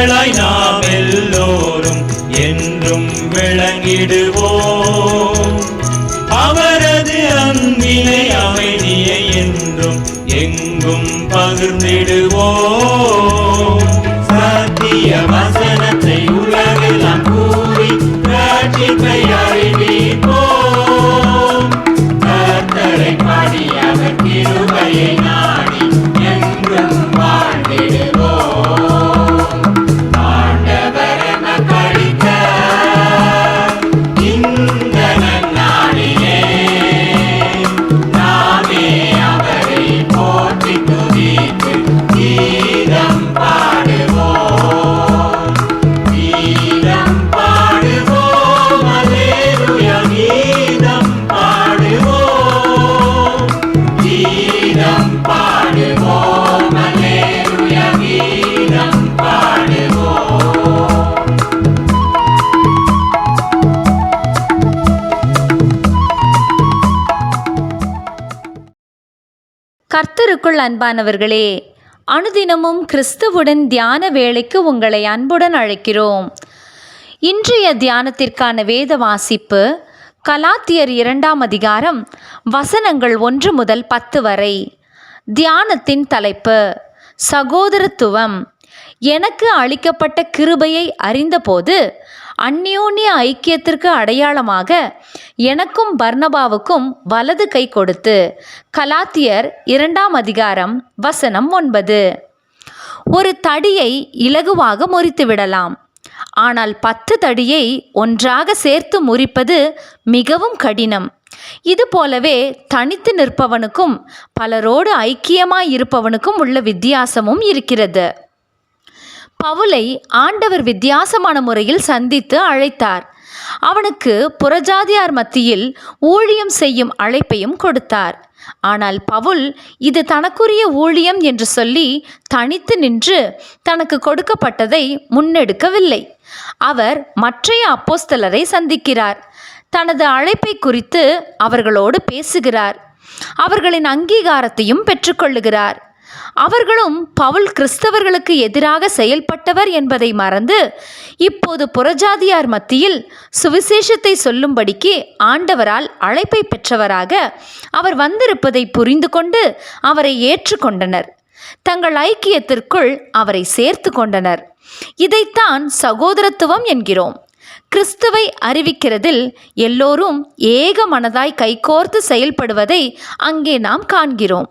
பிள்ளைகளாய் நாம் எல்லோரும் என்றும் விளங்கிடுவோம். அவரது அன்பினை அமைதியை என்றும் எங்கும் பகிர்ந்திடுவோம். சத்திய வசனத்தை உலகெல்லாம் கூறி ரட்சிப்பை அறிவிப்போம். கர்த்தரை பாடி அவர் கிருபையை நாடி என்றும் வாழ்ந்திடுவோம். ஆண்டவர் எமக்கு அளித்த இந்த நன்னாளிலே நாமே அவரை போற்றி துதித்து கீதம் பாடுவோம். கீதம் பாடுவோம். அல்லேலூயா. கீதம் பாடுவோம். கீதம் பாடுவோம். அல்லேலூயா. கீதம் பாடுவோம். கர்த்தருக்குள் அன்பானவர்களே, அனுதினமும் கிறிஸ்துவுடன் தியான வேளைக்கு உங்களை அன்புடன் அழைக்கிறோம். இன்றைய தியானத்திற்கான வேத வாசிப்பு கலாத்தியர் 2ஆம் அதிகாரம் வசனங்கள் 1 முதல் 10 வரை. தியானத்தின் தலைப்பு சகோதரத்துவம். எனக்கு அளிக்கப்பட்ட கிருபையை அறிந்தபோது அந்யோன்ய ஐக்கியத்திற்கு அடையாளமாக எனக்கும் பர்னபாவுக்கும் வலது கை கொடுத்து. கலாத்தியர் 2ஆம் அதிகாரம் வசனம் 9. ஒரு தடியை இலகுவாக முறித்து விடலாம், ஆனால் 10 தடியை ஒன்றாக சேர்த்து முறிப்பது மிகவும் கடினம். இதுபோலவே தனித்து நிற்பவனுக்கும் பலரோடு ஐக்கியமாயிருப்பவனுக்கும் உள்ள வித்தியாசமும் இருக்கிறது. பவுலை ஆண்டவர் வித்தியாசமான முறையில் சந்தித்து அழைத்தார். அவனுக்கு புறஜாதியார் மத்தியில் ஊழியம் செய்யும் அழைப்பையும் கொடுத்தார். ஆனால் பவுல் இது தனக்குரிய ஊழியம் என்று சொல்லி தனித்து நின்று தனக்கு கொடுக்கப்பட்டதை முன்னெடுக்கவில்லை. அவர் மற்றைய அப்போஸ்தலரை சந்திக்கிறார். தனது அழைப்பை குறித்து அவர்களோடு பேசுகிறார். அவர்களின் அங்கீகாரத்தையும் பெற்றுக்கொள்ளுகிறார். அவர்களும் பவுல் கிறிஸ்தவர்களுக்கு எதிராக செயல்பட்டவர் என்பதை மறந்து இப்போது புறஜாதியார் மத்தியில் சுவிசேஷத்தை சொல்லும்படிக்கு ஆண்டவரால் அழைப்பை பெற்றவராக அவர் வந்திருப்பதை புரிந்து கொண்டு அவரை ஏற்றுக்கொண்டனர். தங்கள் ஐக்கியத்திற்குள் அவரை சேர்த்து கொண்டனர். இதைத்தான் சகோதரத்துவம் என்கிறோம். கிறிஸ்துவை அறிவிக்கிறதில் எல்லோரும் ஏக மனதாய் கைகோர்த்து செயல்படுவதை அங்கே நாம் காண்கிறோம்.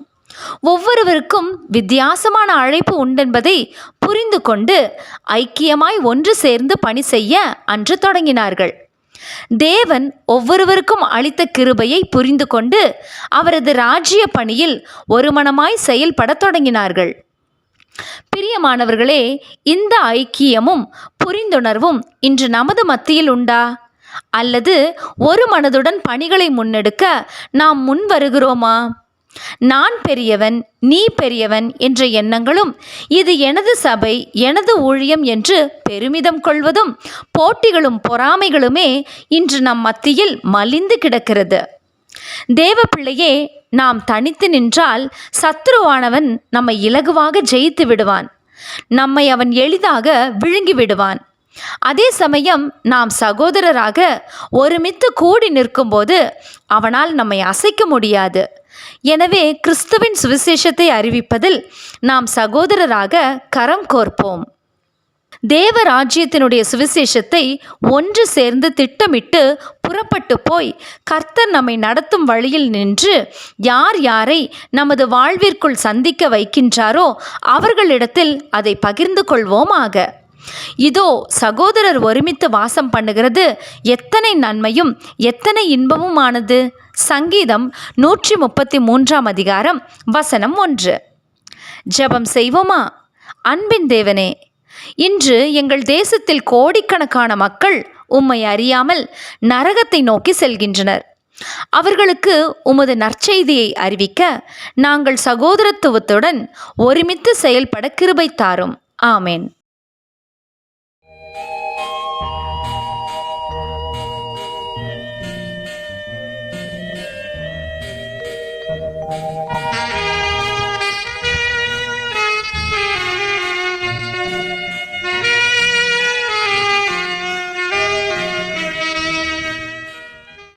ஒவ்வொருவருக்கும் வித்தியாசமான அழைப்பு உண்டென்பதை புரிந்து கொண்டு ஐக்கியமாய் ஒன்று சேர்ந்து பணி செய்ய அன்று தொடங்கினார்கள். தேவன் ஒவ்வொருவருக்கும் அளித்த கிருபையை புரிந்து கொண்டு அவரது ராஜ்ய பணியில் ஒருமனமாய் செயல்பட தொடங்கினார்கள். பிரியமானவர்களே, இந்த ஐக்கியமும் புரிந்துணர்வும் இன்று நமது மத்தியில் உண்டா? அல்லது ஒரு மனதுடன் பணிகளை முன்னெடுக்க நாம் முன் வருகிறோமா? நான் பெரியவன், நீ பெரியவன் என்ற எண்ணங்களும், இது எனது சபை, எனது ஊழியம் என்று பெருமிதம் கொள்வதும், போட்டிகளும் பொறாமைகளுமே இன்று நம் மத்தியில் மலிந்து கிடக்கிறது. தேவ பிள்ளையே, நாம் தனித்து நின்றால் சத்துருவானவன் நம்மை இலகுவாக ஜெயித்து விடுவான். நம்மை அவன் எளிதாக விழுங்கி விடுவான். அதே சமயம் நாம் சகோதரராக ஒருமித்து கூடி நிற்கும்போது அவனால் நம்மை அசைக்க முடியாது. எனவே கிறிஸ்துவின் சுவிசேஷத்தை அறிவிப்பதில் நாம் சகோதரராக கரம் கோர்ப்போம். தேவ ராஜ்யத்தினுடைய சுவிசேஷத்தை ஒன்று சேர்ந்து திட்டமிட்டு புறப்பட்டு போய் கர்த்தர் நம்மை நடத்தும் வழியில் நின்று யார் யாரை நமது வாழ்விற்குள் சந்திக்க வைக்கின்றாரோ அவர்களிடத்தில் அதை பகிர்ந்து கொள்வோமாக. இதோ சகோதரர் ஒருமித்து வாசம் பண்ணுகிறது எத்தனை நன்மையும் எத்தனை இன்பமுமானது. சங்கீதம் 133ஆம் அதிகாரம் வசனம் 1. ஜெபம் செய்வோமா? அன்பின் தேவனே, இன்று எங்கள் தேசத்தில் கோடிக்கணக்கான மக்கள் உம்மை அறியாமல் நரகத்தை நோக்கி செல்கின்றனர். அவர்களுக்கு உமது நற்செய்தியை அறிவிக்க நாங்கள் சகோதரத்துவத்துடன் ஒருமித்து செயல்பட கிருபை தாரும். ஆமேன்.